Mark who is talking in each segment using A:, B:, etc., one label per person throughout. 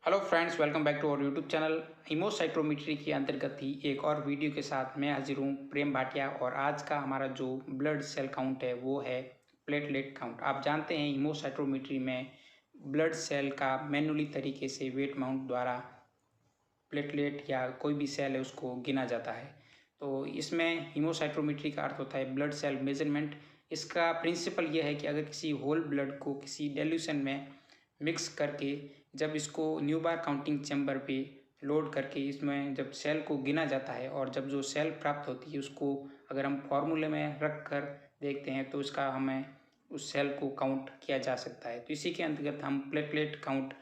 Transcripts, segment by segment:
A: Hello friends, welcome back to our YouTube channel. Haemocytometry के अंतर्गत ही एक और वीडियो के साथ मैं हाजिर हूँ, प्रेम भाटिया। और आज का हमारा जो ब्लड सेल काउंट है वो है प्लेटलेट काउंट। आप जानते हैं हेमोसाइटोमेट्री में ब्लड सेल का मैनुअली तरीके से वेट माउंट द्वारा प्लेटलेट या कोई भी सेल है उसको गिना जाता है। तो इसमें हेमोसाइटोमेट्री का अर्थ होता है ब्लड सेल मेजरमेंट। इसका प्रिंसिपल ये है कि अगर किसी होल ब्लड को किसी डिल्यूशन में मिक्स करके जब इसको न्यूबार काउंटिंग चैम्बर पे लोड करके इसमें जब सेल को गिना जाता है और जब जो सेल प्राप्त होती है उसको अगर हम फॉर्मूले में रख कर देखते हैं तो इसका हमें उस सेल को काउंट किया जा सकता है। तो इसी के अंतर्गत हम प्लेटलेट काउंट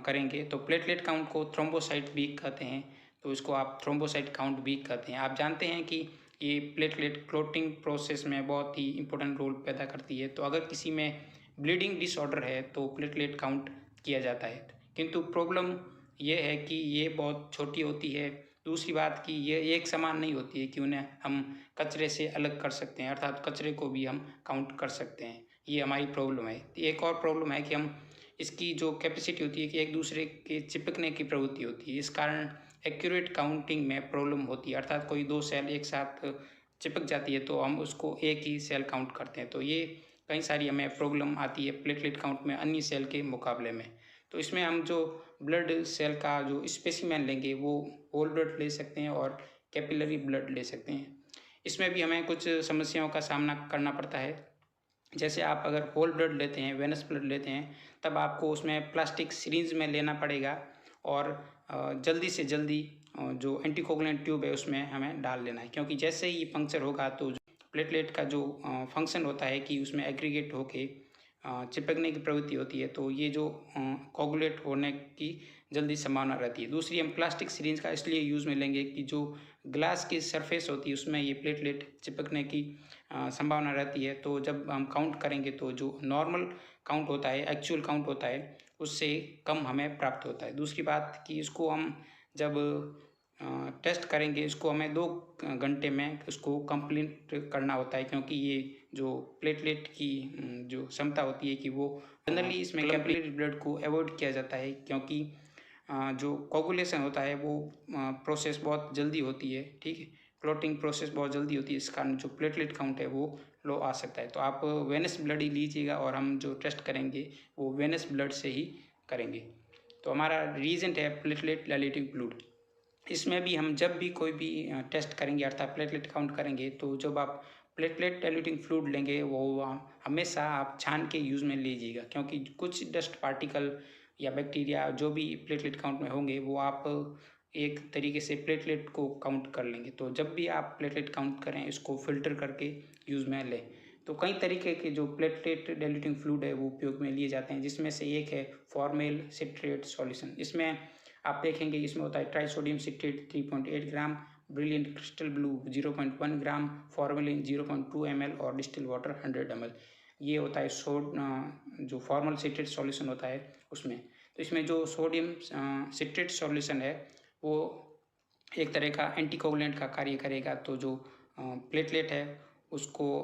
A: करेंगे। तो प्लेटलेट काउंट को थ्रोम्बोसाइट भी कहते हैं, तो इसको आप थ्रोम्बोसाइट काउंट भी कहते हैं। आप जानते हैं कि ये प्लेटलेट क्लोटिंग प्रोसेस में बहुत ही इंपॉर्टेंट रोल पैदा करती है। तो अगर किसी में ब्लीडिंग डिसऑर्डर है तो प्लेटलेट काउंट किया जाता है, किंतु प्रॉब्लम ये है कि ये बहुत छोटी होती है। दूसरी बात कि ये एक समान नहीं होती है कि उन्हें हम कचरे से अलग कर सकते हैं, अर्थात कचरे को भी हम काउंट कर सकते हैं। ये हमारी प्रॉब्लम है। एक और प्रॉब्लम है कि हम इसकी जो कैपेसिटी होती है कि एक दूसरे के चिपकने की प्रवृत्ति होती है, इस कारण एक्यूरेट काउंटिंग में प्रॉब्लम होती है। अर्थात कोई दो सेल एक साथ चिपक जाती है तो हम उसको एक ही सेल काउंट करते हैं, तो ये कई सारी हमें प्रॉब्लम आती है प्लेटलेट काउंट में अन्य सेल के मुकाबले में। तो इसमें हम जो ब्लड सेल का जो स्पेसिमेन लेंगे वो होल ब्लड ले सकते हैं और कैपिलरी ब्लड ले सकते हैं। इसमें भी हमें कुछ समस्याओं का सामना करना पड़ता है। जैसे आप अगर होल ब्लड लेते हैं, वेनस ब्लड लेते हैं, तब आपको उसमें प्लास्टिक सिरिंज में लेना पड़ेगा और जल्दी से जल्दी जो एंटीकोगुलेंट ट्यूब है उसमें हमें डाल लेना है, क्योंकि जैसे ही पंक्चर होगा तो प्लेटलेट का जो फंक्शन होता है कि उसमें एग्रीगेट होके चिपकने की प्रवृत्ति होती है, तो ये जो कोगुलेट होने की जल्दी संभावना रहती है। दूसरी, हम प्लास्टिक सिरिंज का इसलिए यूज़ में लेंगे कि जो ग्लास की सरफेस होती है उसमें ये प्लेटलेट चिपकने की संभावना रहती है। तो जब हम काउंट करेंगे तो जो नॉर्मल काउंट होता है, एक्चुअल काउंट होता है, उससे कम हमें प्राप्त होता है। दूसरी बात कि इसको हम जब टेस्ट करेंगे इसको हमें 2 घंटे में इसको कंप्लीट करना होता है, क्योंकि ये जो प्लेटलेट की जो क्षमता होती है कि वो जनरली इसमें कैपिलरी ब्लड को अवॉइड किया जाता है, क्योंकि जो कोगुलेशन होता है वो प्रोसेस बहुत जल्दी होती है, ठीक है, क्लॉटिंग प्रोसेस बहुत जल्दी होती है, इस कारण जो प्लेटलेट काउंट है वो लो आ सकता है। तो आप वेनस ब्लड ही लीजिएगा और हम जो टेस्ट करेंगे वो वेनस ब्लड से ही करेंगे। तो हमारा रीजेंट है प्लेटलेट डाइल्यूटिंग फ्लूइड। इसमें भी हम जब भी कोई भी टेस्ट करेंगे अर्थात प्लेटलेट काउंट करेंगे तो जब आप प्लेटलेट डाइल्यूटिंग फ्लूइड लेंगे वो हमेशा आप छान के यूज़ में लीजिएगा, क्योंकि कुछ डस्ट पार्टिकल या बैक्टीरिया जो भी प्लेटलेट काउंट में होंगे वो आप एक तरीके से प्लेटलेट को काउंट कर लेंगे। तो जब भी आप प्लेटलेट काउंट करें इसको फिल्टर करके यूज़ में लें। तो कई तरीके के जो प्लेटलेट डाइल्यूटिंग फ्लूइड है वो उपयोग में लिए जाते हैं, जिसमें से एक है फॉर्मेल सिट्रेट सॉल्यूशन। इसमें आप देखेंगे इसमें होता है ट्राइसोडियम सिट्रेट 3.8 ग्राम, ब्रिलियंट क्रिस्टल ब्लू 0.1 ग्राम, फॉर्मेलिन 0.2 ml और डिस्टिल वाटर 100 ml। ये होता है जो फॉर्मल सिट्रेट सॉल्यूशन होता है उसमें। तो इसमें जो सोडियम सिट्रेट सॉल्यूशन है वो एक तरह का एंटीकोगुलेंट का कार्य करेगा, तो जो प्लेटलेट है उसको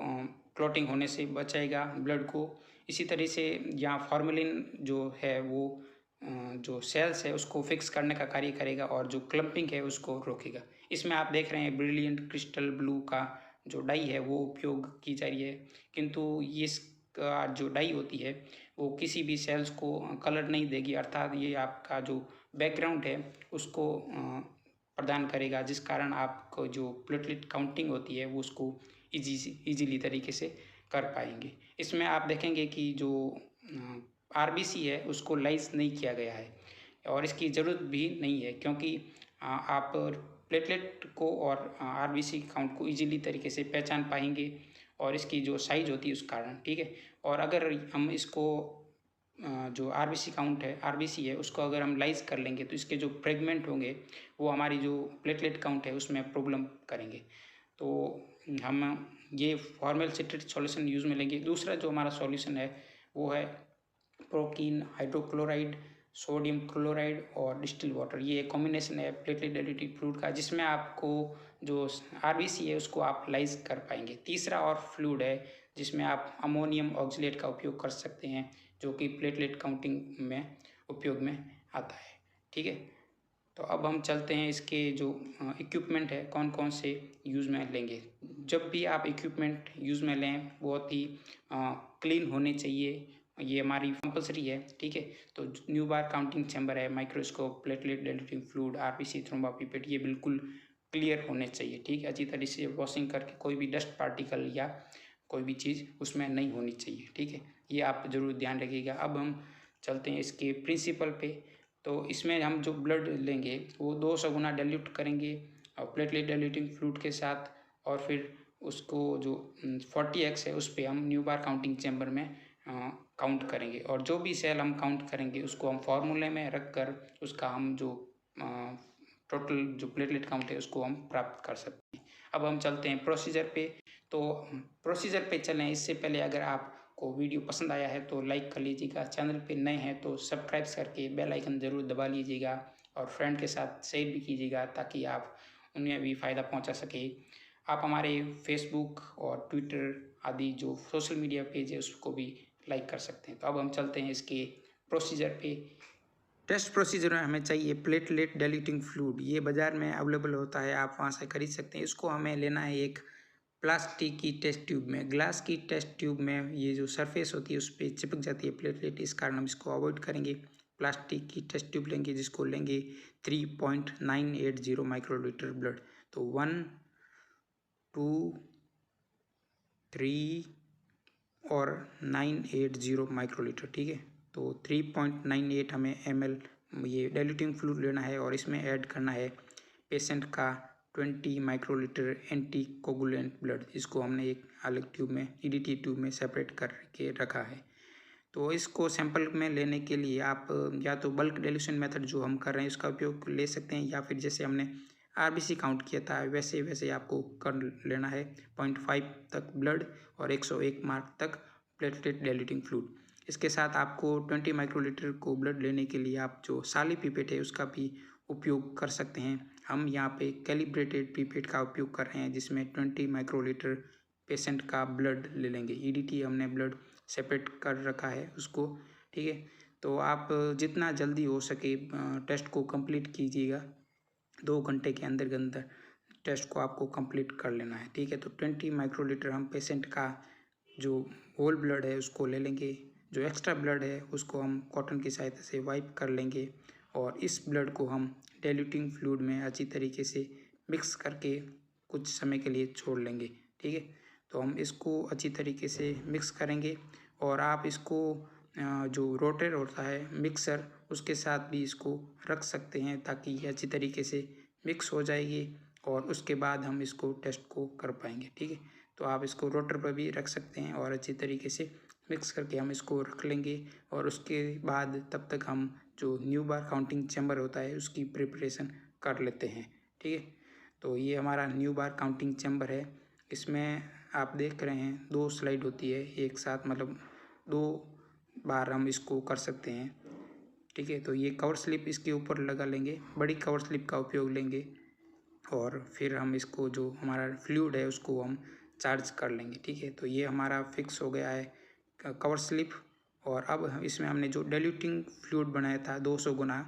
A: क्लॉटिंग होने से बचाएगा ब्लड को। इसी तरह से यहाँ फॉर्मेलिन जो है वो जो सेल्स है उसको फिक्स करने का कार्य करेगा और जो क्लम्पिंग है उसको रोकेगा। इसमें आप देख रहे हैं ब्रिलियंट क्रिस्टल ब्लू का जो डाई है वो उपयोग की जा रही है, किंतु ये इसका जो डाई होती है वो किसी भी सेल्स को कलर नहीं देगी, अर्थात ये आपका जो बैकग्राउंड है उसको प्रदान करेगा, जिस कारण आपको जो प्लेटलेट काउंटिंग होती है वो उसको इजीली तरीके से कर पाएंगे। इसमें आप देखेंगे कि जो आरबीसी है उसको लाइज नहीं किया गया है और इसकी ज़रूरत भी नहीं है, क्योंकि आप प्लेटलेट को और आरबीसी काउंट को इजीली तरीके से पहचान पाएंगे और इसकी जो साइज होती है उस कारण, ठीक है। और अगर हम इसको जो आरबीसी काउंट है, आरबीसी है, उसको अगर हम लाइज कर लेंगे तो इसके जो फ्रेगमेंट होंगे वो हमारी जो प्लेटलेट काउंट है उसमें प्रॉब्लम करेंगे। तो हम ये फॉर्मल सिट्रेट सॉल्यूशन यूज़ में लेंगे। दूसरा जो हमारा सॉल्यूशन है वो है प्रोकीन हाइड्रोक्लोराइड, सोडियम क्लोराइड और डिस्टिल वाटर। ये कॉम्बिनेशन है प्लेटलेट डाइल्यूटिंग फ्लूइड का, जिसमें आपको जो आरबीसी है उसको आप लाइज कर पाएंगे। तीसरा और फ्लूइड है जिसमें आप अमोनियम ऑक्सलेट का उपयोग कर सकते हैं, जो कि प्लेटलेट काउंटिंग में उपयोग में आता है। ठीक है, तो अब हम चलते हैं इसके जो इक्विपमेंट है कौन कौन से यूज़ में लेंगे। जब भी आप इक्विपमेंट यूज़ में लें बहुत ही क्लीन होने चाहिए, ये हमारी कंपलसरी है। ठीक है, तो न्यूबार काउंटिंग चैम्बर है, microscope, platelet diluting fluid, RPC, thrombopipette, ये बिल्कुल क्लियर होने चाहिए। ठीक है, अच्छी तरह से वॉशिंग करके कोई भी डस्ट पार्टिकल या कोई भी चीज़ उसमें नहीं होनी चाहिए। ठीक है, ये आप ज़रूर ध्यान रखिएगा। अब हम चलते हैं इसके प्रिंसिपल पे। तो इसमें हम जो ब्लड लेंगे वो 200 गुना डाइल्यूट करेंगे और प्लेटलेट डाइल्यूटिंग फ्लूइड के साथ, और फिर उसको जो 40x है उस पर हम न्यूबार काउंटिंग चैम्बर में काउंट करेंगे, और जो भी सेल हम काउंट करेंगे उसको हम फार्मूले में रख कर उसका हम जो टोटल जो प्लेटलेट काउंट है उसको हम प्राप्त कर सकते हैं। अब हम चलते हैं प्रोसीजर पे। तो प्रोसीजर पे चलें इससे पहले अगर आपको वीडियो पसंद आया है तो लाइक कर लीजिएगा, चैनल पे नए हैं तो सब्सक्राइब करके बेल आइकन ज़रूर दबा लीजिएगा, और फ्रेंड के साथ शेयर भी कीजिएगा ताकि आप उन्हें भी फ़ायदा पहुंचा सके। आप हमारे फेसबुक और ट्विटर आदि जो सोशल मीडिया पेज है उसको भी लाइक कर सकते हैं। तो अब हम चलते हैं इसके प्रोसीजर पे। टेस्ट प्रोसीजर में हमें चाहिए प्लेटलेट डाइल्यूटिंग फ्लूइड, ये बाज़ार में अवेलेबल होता है, आप वहाँ से खरीद सकते हैं। इसको हमें लेना है एक प्लास्टिक की टेस्ट ट्यूब में। ग्लास की टेस्ट ट्यूब में ये जो सरफेस होती है उस पर चिपक जाती है प्लेटलेट, इस कारण हम इसको अवॉइड करेंगे। प्लास्टिक की टेस्ट ट्यूब लेंगे जिसको लेंगे 3.980 माइक्रोलीटर ब्लड। तो 1 2 3 और 980 माइक्रोलीटर। ठीक है, तो 3.98 हमें ml ये डाइल्यूटिंग फ्लूइड लेना है, और इसमें ऐड करना है पेशेंट का 20 माइक्रोलीटर एंटी कोगुलेंट ब्लड। इसको हमने एक अलग ट्यूब में EDT ट्यूब में सेपरेट करके रखा है। तो इसको सैंपल में लेने के लिए आप या तो बल्क डाइल्यूशन मेथड जो हम कर रहे हैं उसका उपयोग ले सकते हैं, या फिर जैसे हमने RBC काउंट किया था वैसे वैसे आपको कर लेना है। 0.5 तक ब्लड और 101 मार्क तक प्लेटलेट डाइल्यूटिंग फ्लूइड। इसके साथ आपको 20 माइक्रोलीटर को ब्लड लेने के लिए आप जो साली पिपेट है उसका भी उपयोग कर सकते हैं। हम यहाँ पे कैलिब्रेटेड पिपेट का उपयोग कर रहे हैं जिसमें 20 माइक्रोलीटर पेशेंट का ब्लड ले लेंगे। EDT हमने ब्लड सेपरेट कर रखा है उसको। ठीक है, तो आप जितना जल्दी हो सके टेस्ट को कंप्लीट कीजिएगा, 2 घंटे के अंदर टेस्ट को आपको कंप्लीट कर लेना है। ठीक है, तो 20 माइक्रोलीटर हम पेशेंट का जो होल ब्लड है उसको ले लेंगे, जो एक्स्ट्रा ब्लड है उसको हम कॉटन की सहायता से वाइप कर लेंगे, और इस ब्लड को हम डाइल्यूटिंग फ्लूइड में अच्छी तरीके से मिक्स करके कुछ समय के लिए छोड़ लेंगे। ठीक है, तो हम इसको अच्छी तरीके से मिक्स करेंगे, और आप इसको जो रोटर होता है मिक्सर उसके साथ भी इसको रख सकते हैं ताकि ये अच्छी तरीके से मिक्स हो जाएगी, और उसके बाद हम इसको टेस्ट को कर पाएंगे। ठीक है, तो आप इसको रोटर पर भी रख सकते हैं और अच्छी तरीके से मिक्स करके हम इसको रख लेंगे, और उसके बाद तब तक हम जो न्यूबार काउंटिंग चैम्बर होता है उसकी प्रिपरेशन कर लेते हैं। ठीक है, तो ये हमारा न्यूबार काउंटिंग चैम्बर है। इसमें आप देख रहे हैं 2 स्लाइड होती है एक साथ, मतलब 2 बार हम इसको कर सकते हैं। ठीक है, तो ये कवर स्लिप इसके ऊपर लगा लेंगे, बड़ी कवर स्लिप का उपयोग लेंगे, और फिर हम इसको जो हमारा फ्लूइड है उसको हम चार्ज कर लेंगे। ठीक है, तो ये हमारा फिक्स हो गया है कवर स्लिप, और अब इसमें हमने जो डाइल्यूटिंग फ्लूइड बनाया था 200 गुना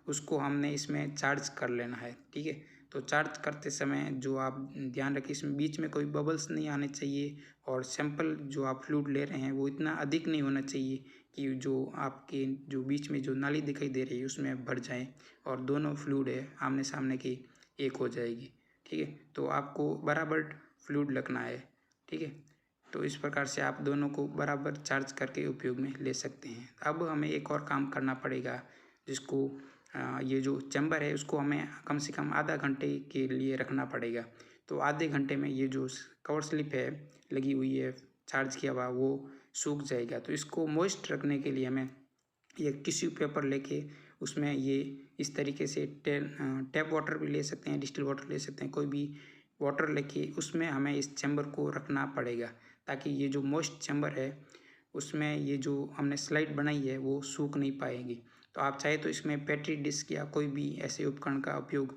A: उसको हमने इसमें चार्ज कर लेना है। ठीक है, तो चार्ज करते समय जो आप ध्यान रखिए इसमें बीच में कोई बबल्स नहीं आने चाहिए, और सैंपल जो आप फ्लूइड ले रहे हैं वो इतना अधिक नहीं होना चाहिए कि जो आपके जो बीच में जो नाली दिखाई दे रही है उसमें भर जाए और दोनों फ्लूइड है आमने सामने की एक हो जाएगी। ठीक है, तो आपको बराबर फ्लूइड लगना है। ठीक है, तो इस प्रकार से आप दोनों को बराबर चार्ज करके उपयोग में ले सकते हैं। अब हमें एक और काम करना पड़ेगा, जिसको ये जो चैम्बर है उसको हमें कम से कम आधा घंटे के लिए रखना पड़ेगा। तो आधे घंटे में ये जो कवर स्लिप है लगी हुई है चार्ज किया हुआ वो सूख जाएगा। तो इसको मॉइस्ट रखने के लिए हमें ये टिश्यू पेपर लेके उसमें ये इस तरीके से टैप वाटर भी ले सकते हैं, डिस्टिल वाटर ले सकते हैं, कोई भी वाटर लेके उसमें हमें इस चैम्बर को रखना पड़ेगा ताकि ये जो मॉइस्ट चैम्बर है उसमें ये जो हमने स्लाइड बनाई है वो सूख नहीं पाएगी। तो आप चाहे तो इसमें पेट्री डिस्क या कोई भी ऐसे उपकरण का उपयोग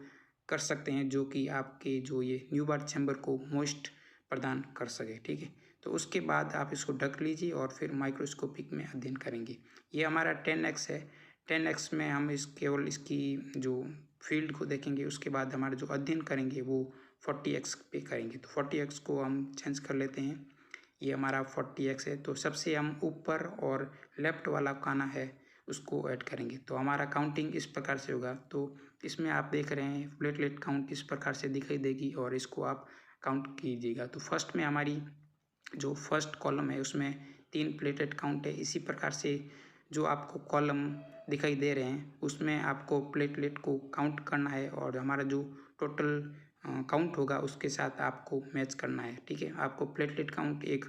A: कर सकते हैं जो कि आपके जो ये न्यूबार चैम्बर को मॉइस्ट प्रदान कर सके। ठीक है, तो उसके बाद आप इसको ढक लीजिए और फिर माइक्रोस्कोपिक में अध्ययन करेंगे। ये हमारा 10x है, 10x में हम केवल इसकी जो फील्ड को देखेंगे, उसके बाद हमारा जो अध्ययन करेंगे वो 40x पे करेंगे। तो 40x को हम चेंज कर लेते हैं, ये हमारा 40x है। तो सबसे हम ऊपर और लेफ्ट वाला खाना है उसको ऐड करेंगे। तो हमारा काउंटिंग इस प्रकार से होगा। तो इसमें आप देख रहे हैं प्लेटलेट काउंट इस प्रकार से दिखाई देगी और इसको आप काउंट कीजिएगा। तो फर्स्ट में हमारी जो फर्स्ट कॉलम है उसमें 3 प्लेटलेट काउंट है। इसी प्रकार से जो आपको कॉलम दिखाई दे रहे हैं उसमें आपको प्लेटलेट को काउंट करना है और हमारा जो टोटल काउंट होगा उसके साथ आपको मैच करना है। ठीक है, आपको प्लेटलेट काउंट एक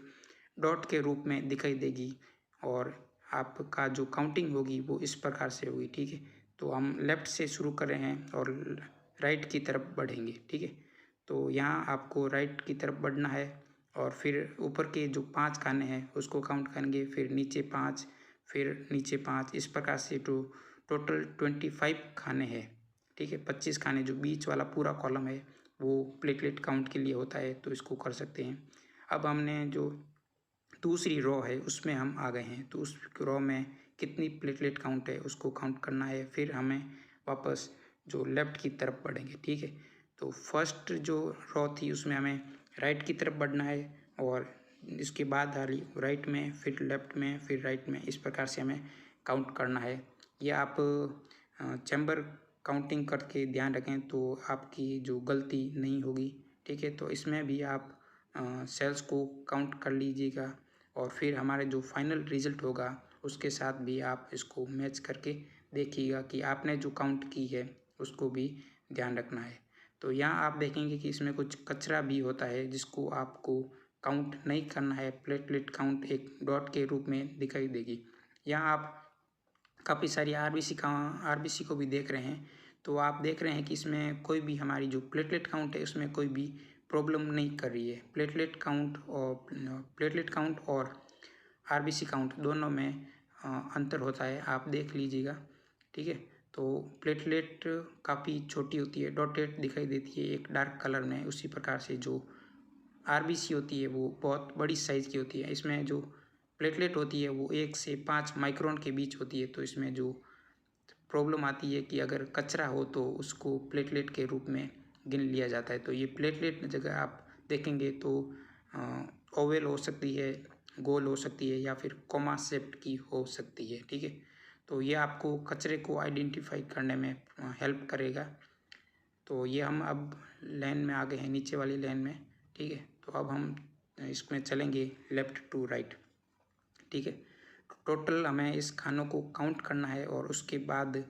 A: डॉट के रूप में दिखाई देगी और आपका जो काउंटिंग होगी वो इस प्रकार से होगी। ठीक है, तो हम लेफ़्ट से शुरू कर रहे हैं और राइट की तरफ बढ़ेंगे। ठीक है, तो यहाँ आपको राइट की तरफ बढ़ना है और फिर ऊपर के जो 5 खाने हैं उसको काउंट करेंगे, फिर नीचे 5, फिर नीचे 5, इस प्रकार से टोटल 25 खाने हैं। ठीक है, 25 खाने, जो बीच वाला पूरा कॉलम है वो प्लेटलेट काउंट के लिए होता है, तो इसको कर सकते हैं। अब हमने जो दूसरी रो है उसमें हम आ गए हैं, तो उस रो में कितनी प्लेटलेट काउंट है उसको काउंट करना है। फिर हमें वापस जो लेफ़्ट की तरफ बढ़ेंगे। ठीक है, तो फर्स्ट जो रो थी उसमें हमें राइट की तरफ बढ़ना है और इसके बाद वाली राइट में, फिर लेफ़्ट में, फिर राइट में, इस प्रकार से हमें काउंट करना है। ये आप चैम्बर काउंटिंग करके ध्यान रखें तो आपकी जो गलती नहीं होगी। ठीक है, तो इसमें भी आप सेल्स को काउंट कर लीजिएगा और फिर हमारे जो फाइनल रिजल्ट होगा उसके साथ भी आप इसको मैच करके देखिएगा कि आपने जो काउंट की है उसको भी ध्यान रखना है। तो यहाँ आप देखेंगे कि इसमें कुछ कचरा भी होता है जिसको आपको काउंट नहीं करना है। प्लेटलेट काउंट एक डॉट के रूप में दिखाई देगी। यहाँ आप काफ़ी सारी आरबीसी को भी देख रहे हैं, तो आप देख रहे हैं कि इसमें कोई भी हमारी जो प्लेटलेट काउंट है उसमें कोई भी प्रॉब्लम नहीं कर रही है। प्लेटलेट काउंट और आरबीसी काउंट दोनों में अंतर होता है, आप देख लीजिएगा। ठीक है, तो प्लेटलेट काफ़ी छोटी होती है, डॉटेड दिखाई देती है एक डार्क कलर में। उसी प्रकार से जो आरबीसी होती है वो बहुत बड़ी साइज़ की होती है। इसमें जो प्लेटलेट होती है वो 1 से 5 माइक्रोन के बीच होती है। तो इसमें जो प्रॉब्लम आती है कि अगर कचरा हो तो उसको प्लेटलेट के रूप में गिन लिया जाता है। तो ये प्लेटलेट जगह आप देखेंगे तो ओवल हो सकती है, गोल हो सकती है, या फिर कोमा शेप्ड की हो सकती है। ठीक है, तो ये आपको कचरे को आइडेंटिफाई करने में हेल्प करेगा। तो ये हम अब लाइन में आ गए हैं, नीचे वाली लाइन में। ठीक है, तो अब हम इसमें चलेंगे लेफ़्ट टू राइट। ठीक है, टोटल हमें इस खानों को काउंट करना है और उसके बाद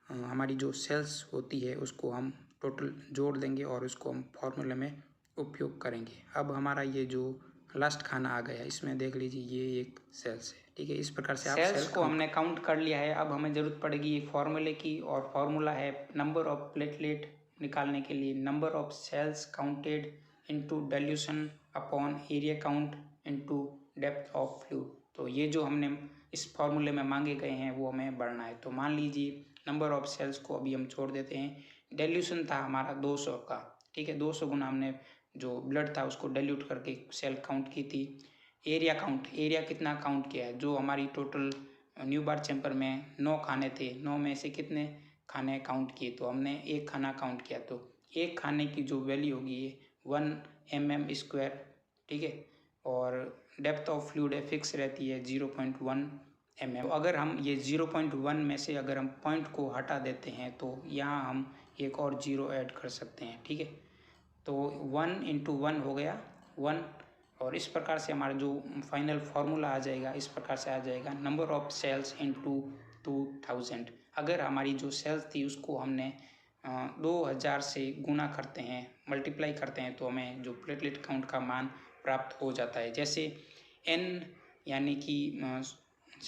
A: हमारी जो सेल्स होती है उसको हम टोटल जोड़ देंगे और उसको हम फॉर्मूले में उपयोग करेंगे। अब हमारा ये जो लास्ट खाना आ गया है इसमें देख लीजिए ये एक सेल्स है। ठीक है, इस प्रकार से आप सेल्स को हमने काउंट कर लिया है। अब हमें ज़रूरत पड़ेगी एक फॉर्मूले की, और फॉर्मूला है नंबर ऑफ प्लेटलेट निकालने के लिए number of cells counted into dilution upon area count into depth of fluid. तो ये जो हमने इस फॉर्मूले में मांगे गए हैं वो हमें बढ़ना है। तो मान लीजिए नंबर ऑफ सेल्स को अभी हम छोड़ देते हैं। डाइल्यूशन था हमारा 200 का। ठीक है, 200 गुना हमने जो ब्लड था उसको डाइल्यूट करके सेल काउंट की थी। एरिया काउंट, एरिया कितना काउंट किया है, जो हमारी टोटल न्यूबार चैम्बर में 9 खाने थे, 9 में से कितने खाने काउंट किए, तो हमने एक खाना काउंट किया। तो एक खाने की जो वैल्यू होगी 1 mm²। ठीक है, और डेप्थ ऑफ फ्लूइड फिक्स रहती है 0.1 mm। तो अगर हम ये 0.1 में से अगर हम पॉइंट को हटा देते हैं तो यहाँ हम एक और 0 ऐड कर सकते हैं। ठीक है, तो 1 × 1 हो गया 1, और इस प्रकार से हमारा जो फाइनल फार्मूला आ जाएगा इस प्रकार से आ जाएगा नंबर ऑफ सेल्स इनटू 2000। अगर हमारी जो सेल्स थी उसको हमने 2000 से गुना करते हैं, मल्टीप्लाई करते हैं, तो हमें जो प्लेटलेट काउंट का मान प्राप्त हो जाता है। जैसे n यानी कि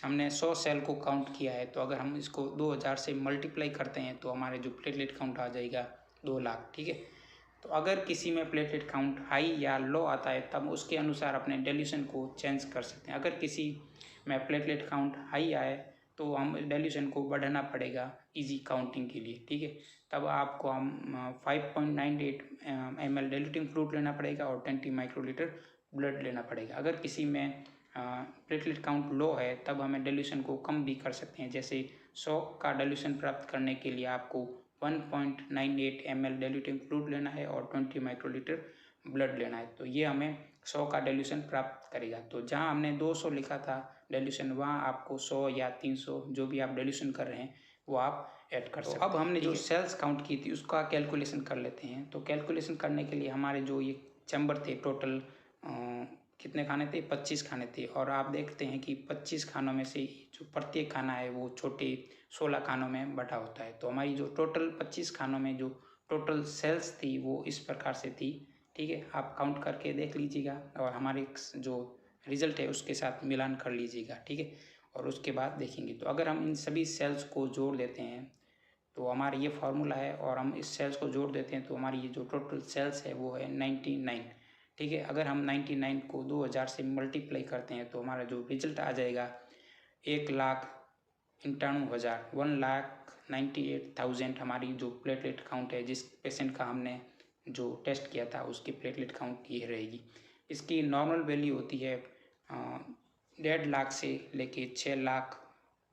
A: हमने 100 सेल को काउंट किया है, तो अगर हम इसको 2000 से मल्टीप्लाई करते हैं तो हमारे जो प्लेटलेट काउंट आ जाएगा 2 लाख। ठीक है, तो अगर किसी में प्लेटलेट काउंट हाई या लो आता है तब उसके अनुसार अपने डाइल्यूशन को चेंज कर सकते हैं। अगर किसी में प्लेटलेट काउंट हाई आए तो हम डाइल्यूशन को बढ़ाना पड़ेगा इजी काउंटिंग के लिए। ठीक है, तब आपको हम 5.98 ml डाइल्यूटिंग फ्लूइड लेना पड़ेगा और 20 माइक्रोलीटर ब्लड लेना पड़ेगा। अगर किसी में प्लेटलेट काउंट लो है तब हमें डाइल्यूशन को कम भी कर सकते हैं, जैसे 100 का डाइल्यूशन प्राप्त करने के लिए आपको 1.98 ml डाइल्यूटिंग फ्लूइड लेना है और 20 माइक्रोलीटर ब्लड लेना है। तो ये हमें 100 का डाइल्यूशन प्राप्त करेगा। तो जहाँ हमने 200 लिखा था डाइल्यूशन, वहाँ आपको 100 या 300 जो भी आप डाइल्यूशन कर रहे हैं वो आप ऐड कर सकते हैं। अब हमने जो सेल्स काउंट की थी उसका कैलकुलेशन कर लेते हैं। तो कैलकुलेशन करने के लिए हमारे जो ये चैम्बर थे टोटल कितने खाने थे, 25 खाने थे। और आप देखते हैं कि 25 खानों में से जो प्रत्येक खाना है वो छोटे 16 खानों में बटा होता है। तो हमारी जो टोटल 25 खानों में जो टोटल सेल्स थी वो इस प्रकार से थी। ठीक है, आप काउंट करके देख लीजिएगा और हमारे जो रिजल्ट है उसके साथ मिलान कर लीजिएगा। ठीक है, और उसके बाद देखेंगे। तो अगर हम इन सभी सेल्स को जोड़ देते हैं तो हमारा ये फार्मूला है, और हम इस सेल्स को जोड़ देते हैं तो हमारी ये जो टोटल सेल्स है वो है 99। ठीक है, अगर हम 99 को 2000 से मल्टीप्लाई करते हैं तो हमारा जो रिजल्ट आ जाएगा 1,91,000, 1,98,000 हमारी जो प्लेटलेट काउंट है जिस पेशेंट का हमने जो टेस्ट किया था उसकी प्लेटलेट काउंट ये रहेगी। इसकी नॉर्मल वैल्यू होती है 1.5 लाख से लेके 6 लाख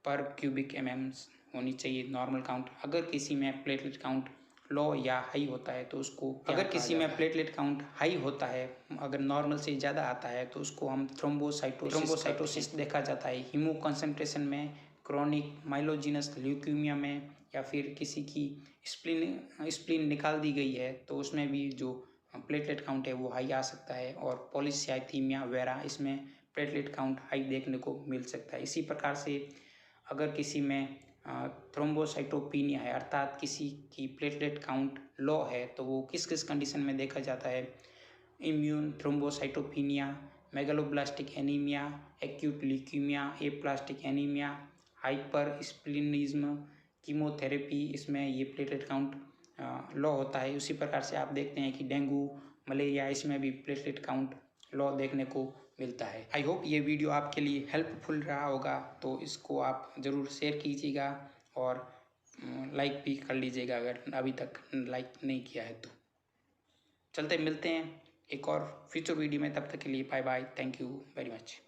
A: पर क्यूबिक mm होनी चाहिए नॉर्मल काउंट। अगर किसी में प्लेटलेट काउंट लो या हाई होता है तो उसको, अगर किसी में प्लेटलेट काउंट हाई होता है, अगर नॉर्मल से ज़्यादा आता है तो उसको हम थ्रोम्बोसाइटोसिस देखा जाता है। हीमो कंसंट्रेशन में, क्रॉनिक माइलोजिनस ल्यूकीमिया में, या फिर किसी की स्प्लीन निकाल दी गई है तो उसमें भी जो प्लेटलेट काउंट है वो हाई आ सकता है। और पॉलीसाइथीमिया वगैरह इसमें प्लेटलेट काउंट हाई देखने को मिल सकता है। इसी प्रकार से अगर किसी में थ्रोम्बोसाइटोपेनिया है, अर्थात किसी की प्लेटलेट काउंट लो है, तो वो किस किस कंडीशन में देखा जाता है, immune thrombocytopenia, megaloblastic anaemia, acute leukaemia, aplastic anaemia, hypersplenism, chemotherapy, इसमें ये प्लेटलेट काउंट लो होता है। उसी प्रकार से आप देखते हैं कि डेंगू, मलेरिया, इसमें भी प्लेटलेट काउंट लो देखने को मिलता है। आई होप ये वीडियो आपके लिए हेल्पफुल रहा होगा, तो इसको आप ज़रूर शेयर कीजिएगा और लाइक भी कर लीजिएगा अगर अभी तक लाइक नहीं किया है तो। चलते मिलते हैं एक और फ्यूचर वीडियो में, तब तक के लिए bye bye, thank you very much.